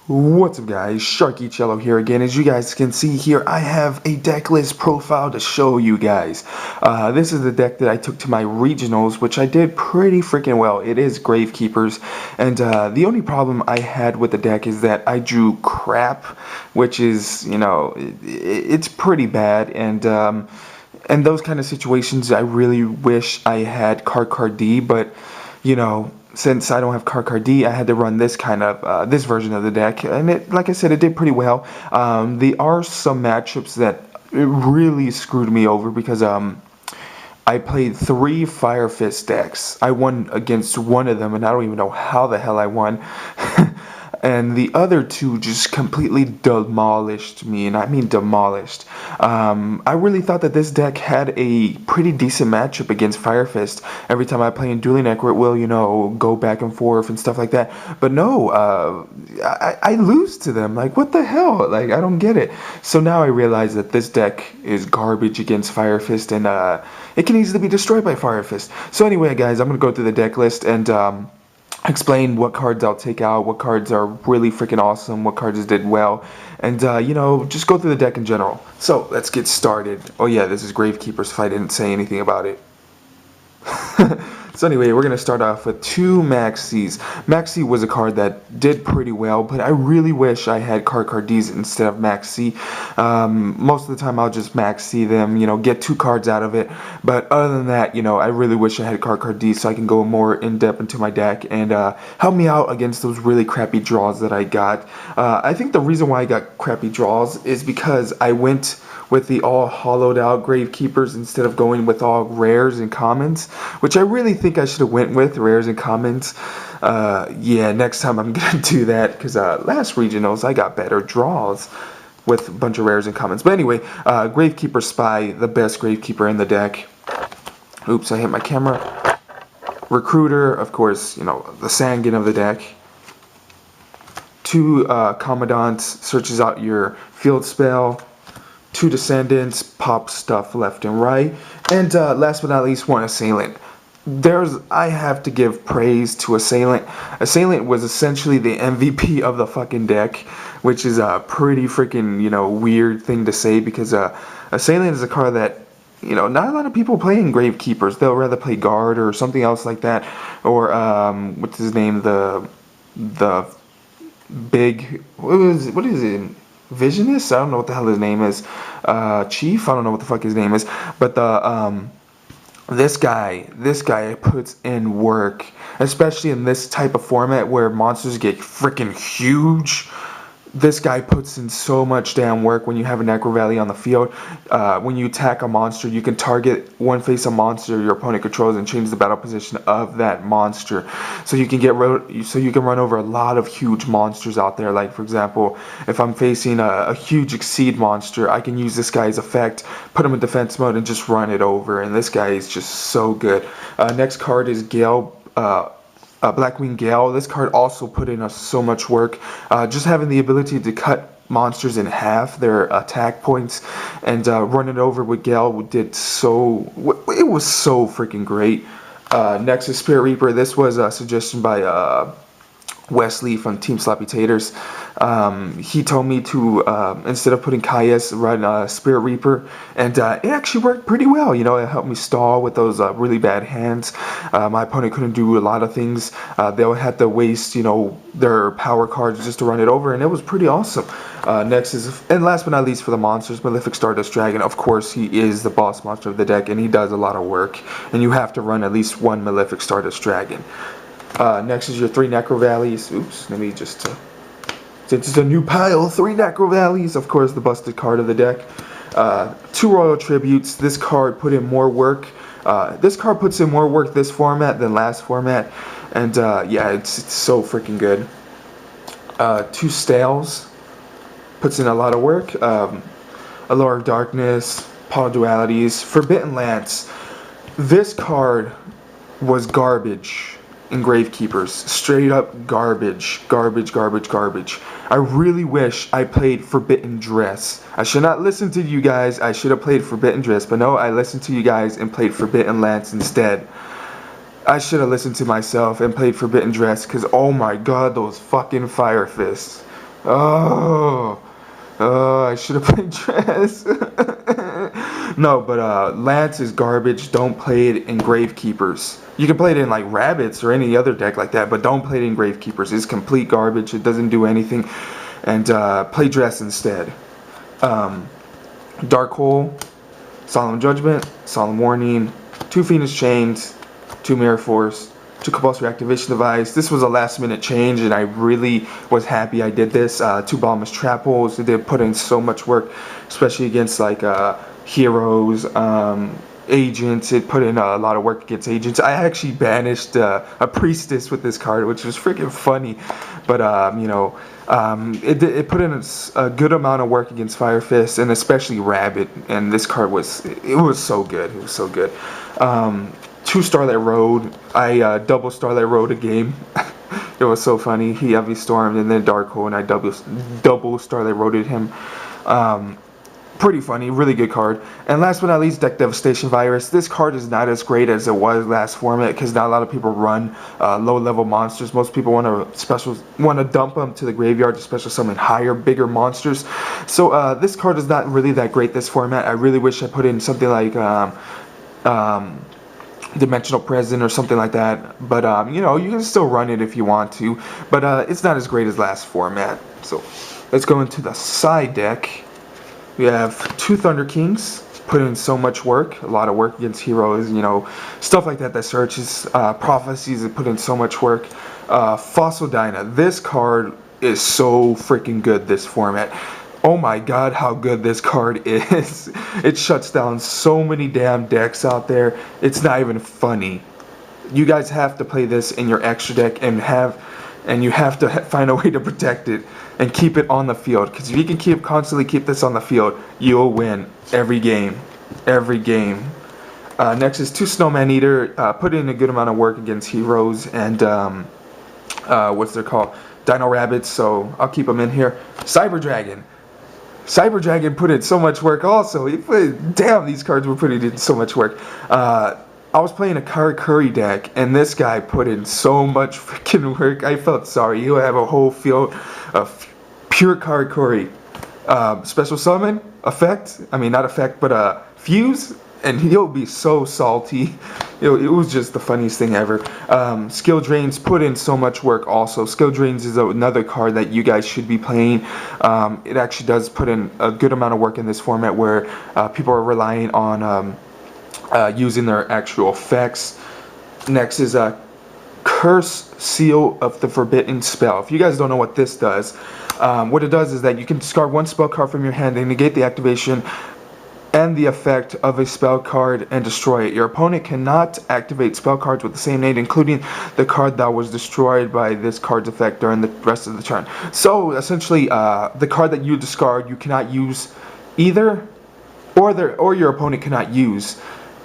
What's up guys, sharkeatyellow here again. As you guys can see here, I have a deck list profile to show you guys. This is the deck that I took to my regionals, which I did pretty freaking well. It is Gravekeepers, and the only problem I had with the deck is that I drew crap, which is, you know, it's pretty bad, and those kind of situations I really wish I had card D, but, you know, since I don't have card D, I had to run this kind of this version of the deck, and it, like I said, it did pretty well. There are some matchups that it really screwed me over because I played 3 Fire Fist decks. I won against one of them, and I don't even know how the hell I won. And the other 2 just completely demolished me, and I mean demolished. I really thought that this deck had a pretty decent matchup against Fire Fist. Every time I play in Duelingnetwork, we'll, you know, go back and forth and stuff like that. But no, I lose to them. Like, what the hell? Like, I don't get it. So now I realize that this deck is garbage against Fire Fist, and it can easily be destroyed by Fire Fist. So anyway, guys, I'm going to go through the deck list and explain what cards I'll take out, what cards are really freaking awesome, what cards did well, and you know, just go through the deck in general. So let's get started. Oh yeah, this is Gravekeepers if I didn't say anything about it. So anyway, we're going to start off with 2 Maxies. Maxi was a card that did pretty well, but I really wish I had card Ds instead of Maxi. Most of the time I'll just Maxi them, you know, get 2 cards out of it. But other than that, you know, I really wish I had card Ds so I can go more in depth into my deck and help me out against those really crappy draws that I got. I think the reason why I got crappy draws is because I went with the all hollowed out Gravekeepers instead of going with all rares and commons, which I really think I should have went with rares and commons. Yeah, next time I'm gonna do that, because last regionals I got better draws with a bunch of rares and commons. But anyway, Gravekeeper Spy, the best Gravekeeper in the deck. Oops, I hit my camera. Recruiter, of course, you know, the Sangan of the deck. 2 Commandants, searches out your field spell. 2 Descendants, pop stuff left and right. And last but not least, 1 Assailant. I have to give praise to Assailant. Assailant was essentially the MVP of the fucking deck, which is a pretty freaking, you know, weird thing to say, because Assailant is a card that, you know, not a lot of people play in Gravekeepers. They'll rather play Guard or something else like that, or what's his name, the big, what is it? Visionist? I don't know what the hell his name is. Chief? I don't know what the fuck his name is. But this guy puts in work, especially in this type of format where monsters get freaking huge. This guy puts in so much damn work when you have a Necro Valley on the field. When you attack a monster, you can target one face of monster your opponent controls and change the battle position of that monster. So you can run over a lot of huge monsters out there. Like, for example, if I'm facing a huge Exceed monster, I can use this guy's effect, put him in defense mode, and just run it over. And this guy is just so good. Next card is Gale. Blackwing Gale. This card also put in so much work. Just having the ability to cut monsters in half, their attack points, and run it over with Gale it was so freaking great. Next is Spirit Reaper. This was a suggestion by Wesley from TeamSlopyTaters. He told me to, instead of putting Caius, run Spirit Reaper, and it actually worked pretty well. You know, it helped me stall with those really bad hands. My opponent couldn't do a lot of things. They'll have to waste, you know, their power cards just to run it over, and it was pretty awesome. Next is, and last but not least for the monsters, Malefic Stardust Dragon. Of course, he is the boss monster of the deck, and he does a lot of work, and you have to run at least 1 Malefic Stardust Dragon. Next is your 3 Necro Valleys. Oops, let me just, since it's a new pile, 3 Necro Valleys. Of course, the busted card of the deck. 2 Royal Tributes. This card put in more work. This card puts in more work this format than last format. And yeah, it's so freaking good. 2 Stales. Puts in a lot of work. Allure of Darkness. Polydualities. Forbidden Lance. This card was garbage in Gravekeepers. Straight up garbage. Garbage. I really wish I played Forbidden Dress. I should not listen to you guys. I should have played Forbidden Dress, but no, I listened to you guys and played Forbidden Lance instead. I should have listened to myself and played Forbidden Dress, because oh my god, those fucking Fire Fists. Oh, I should have played Dress. No, but Lance is garbage. Don't play it in Gravekeepers. You can play it in like Rabbits or any other deck like that, but don't play it in Gravekeepers. It's complete garbage. It doesn't do anything. And play Dress instead. Dark Hole, Solemn Judgment, Solemn Warning, 2 Phoenix Chains, 2 Mirror Force, 2 Compulsory Activation Device. This was a last minute change and I really was happy I did this. 2 Bottomless Trap Holes. They did put in so much work, especially against like heroes, agents. It put in a lot of work against agents. I actually banished a Priestess with this card, which was freaking funny. But you know, it put in a good amount of work against Fire Fist and especially Rabbit. And this card was so good. It was so good. 2 Starlight Road. I double Starlight Road a game. It was so funny. He heavy stormed and then Dark Hole, and I double Starlight Roaded him. Pretty funny, really good card. And last but not least, Deck Devastation Virus. This card is not as great as it was last format because not a lot of people run low-level monsters. Most people want to dump them to the graveyard to special summon higher, bigger monsters. So this card is not really that great this format. I really wish I put in something like Dimensional Present or something like that. But you know, you can still run it if you want to. But it's not as great as last format. So let's go into the side deck. We have 2 Thunder Kings, put in so much work, a lot of work against heroes, you know, stuff like that that searches, prophecies that put in so much work. Fossil Dyna, this card is so freaking good this format. Oh my god, how good this card is. It shuts down so many damn decks out there, it's not even funny. You guys have to play this in your extra deck and you have to find a way to protect it and keep it on the field. Because if you can constantly keep this on the field, you'll win every game. Every game. Next is 2 Snowman Eater. Put in a good amount of work against heroes and what's they're called? Dino Rabbits. So I'll keep them in here. Cyber Dragon. Cyber Dragon put in so much work also. Damn, these cards were putting in so much work. I was playing a Karakuri deck, and this guy put in so much freaking work. I felt sorry. He'll have a whole field of pure Karakuri. Special summon, effect. I mean, not effect, but fuse, and he'll be so salty. It was just the funniest thing ever. Skill Drains put in so much work also. Skill Drains is another card that you guys should be playing. It actually does put in a good amount of work in this format where people are relying on using their actual effects. Next is a Curse Seal of the Forbidden Spell. If you guys don't know what this does, what it does is that you can discard 1 spell card from your hand and negate the activation and the effect of a spell card and destroy it. Your opponent cannot activate spell cards with the same name, including the card that was destroyed by this card's effect during the rest of the turn. So essentially, the card that you discard, you cannot use either, or your opponent cannot use.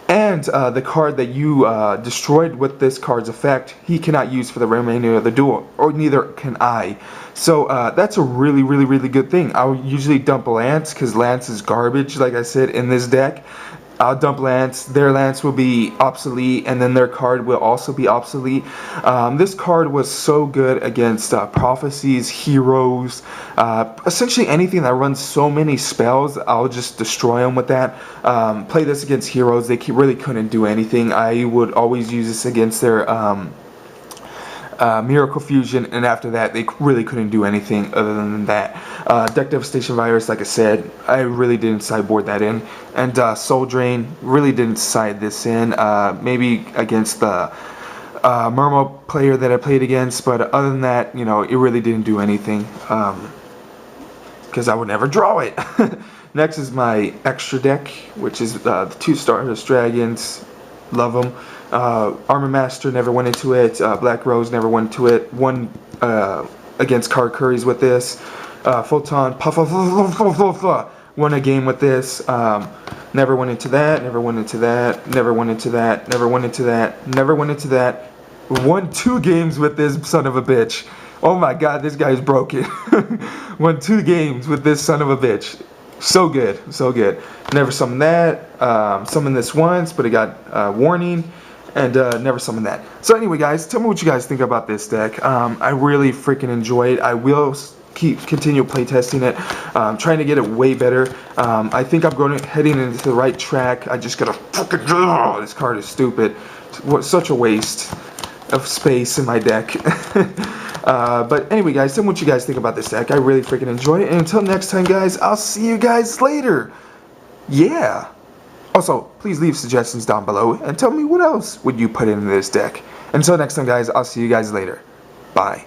And the card that you destroyed with this card's effect, he cannot use for the remainder of the duel, or neither can I. So that's a really, really, really good thing. I'll usually dump Lance, because Lance is garbage, like I said, in this deck. I'll dump Lance, their Lance will be obsolete, and then their card will also be obsolete. This card was so good against prophecies, heroes, essentially anything that runs so many spells. I'll just destroy them with that. Play this against heroes, they really couldn't do anything. I would always use this against their Miracle Fusion, and after that they really couldn't do anything other than that. Deck Devastation Virus, like I said, I really didn't sideboard that in. And Soul Drain, really didn't side this in. Maybe against the Murmo player that I played against, but other than that, you know, it really didn't do anything. Because I would never draw it. Next is my extra deck, which is the 2 Stardust Dragons. Love them. Armor Master, never went into it. Black Rose, never went into it. Won against Karakuris with this. Photon, won a game with this. Never went into that, never went into that, never went into that, never went into that, never went into that. Won 2 games with this son of a bitch. Oh my god, this guy's broken. Won 2 games with this son of a bitch. So good, so good. Never summoned that. Summoned this once, but it got warning. And never summoned that. So anyway, guys, tell me what you guys think about this deck. I really freaking enjoy it. I will continue playtesting it, trying to get it way better. I think I'm heading into the right track. I just gotta fucking this card is stupid. Such a waste of space in my deck. But anyway, guys, tell me what you guys think about this deck. I really freaking enjoy it. And until next time, guys, I'll see you guys later. Yeah. Also, please leave suggestions down below and tell me what else would you put in this deck. Until next time, guys, I'll see you guys later. Bye.